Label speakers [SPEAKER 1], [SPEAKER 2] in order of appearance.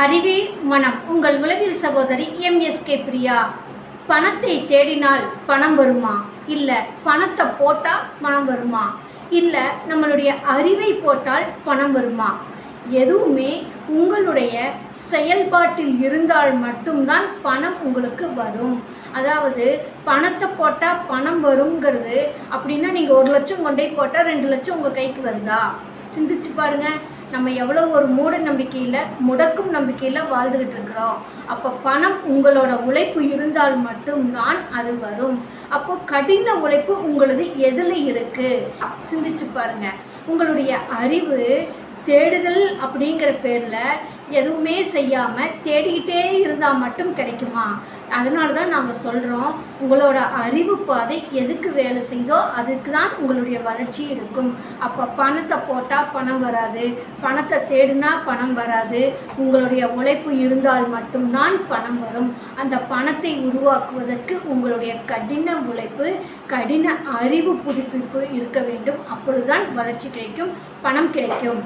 [SPEAKER 1] அறிவே மனம். உங்கள் உளவியல் சகோதரி எம்எஸ்கே பிரியா. பணத்தை தேடினால் பணம் வருமா? இல்லை பணத்தை போட்டால் பணம் வருமா? இல்லை நம்மளுடைய அறிவை போட்டால் பணம் வருமா? எதுவுமே உங்களுடைய செயல்பாட்டில் இருந்தால் மட்டும்தான் பணம் உங்களுக்கு வரும். அதாவது பணத்தை போட்டால் பணம் வருங்கிறது அப்படின்னா நீங்கள் 1 லட்சம் கொண்டே போட்டால் 2 லட்சம் உங்கள் கைக்கு வருதா? சிந்திச்சு பாருங்கள். நம்ம எவ்வளோ ஒரு மூட நம்பிக்கையில், முடக்கும் நம்பிக்கையில் வாழ்ந்துக்கிட்டு இருக்கிறோம். அப்போ பணம் உங்களோட உழைப்பு இருந்தால் மட்டும்தான் அது வரும். அப்போ கடின உழைப்பு உங்களது எதில் இருக்குது? சிந்திச்சு பாருங்கள். உங்களுடைய அறிவு தேடுதல் அப்படிங்கிற பேரில் எதுவுமே செய்யாமல் தேடிக்கிட்டே இருந்தால் மட்டும் கிடைக்குமா? அதனால தான் நாங்கள் சொல்கிறோம், உங்களோட அறிவு பாதை எதுக்கு வேலை செய்தோ அதுக்கு தான் உங்களுடைய வளர்ச்சி இருக்கும். அப்போ பணத்தை போட்டால் பணம் வராது, பணத்தை தேடினா பணம் வராது. உங்களுடைய உழைப்பு இருந்தால் மட்டும்தான் பணம் வரும். அந்த பணத்தை உருவாக்குவதற்கு உங்களுடைய கடின உழைப்பு, கடின அறிவு புதுப்பிப்பு இருக்க வேண்டும். அப்பொழுதுதான் வளர்ச்சி கிடைக்கும், பணம் கிடைக்கும்.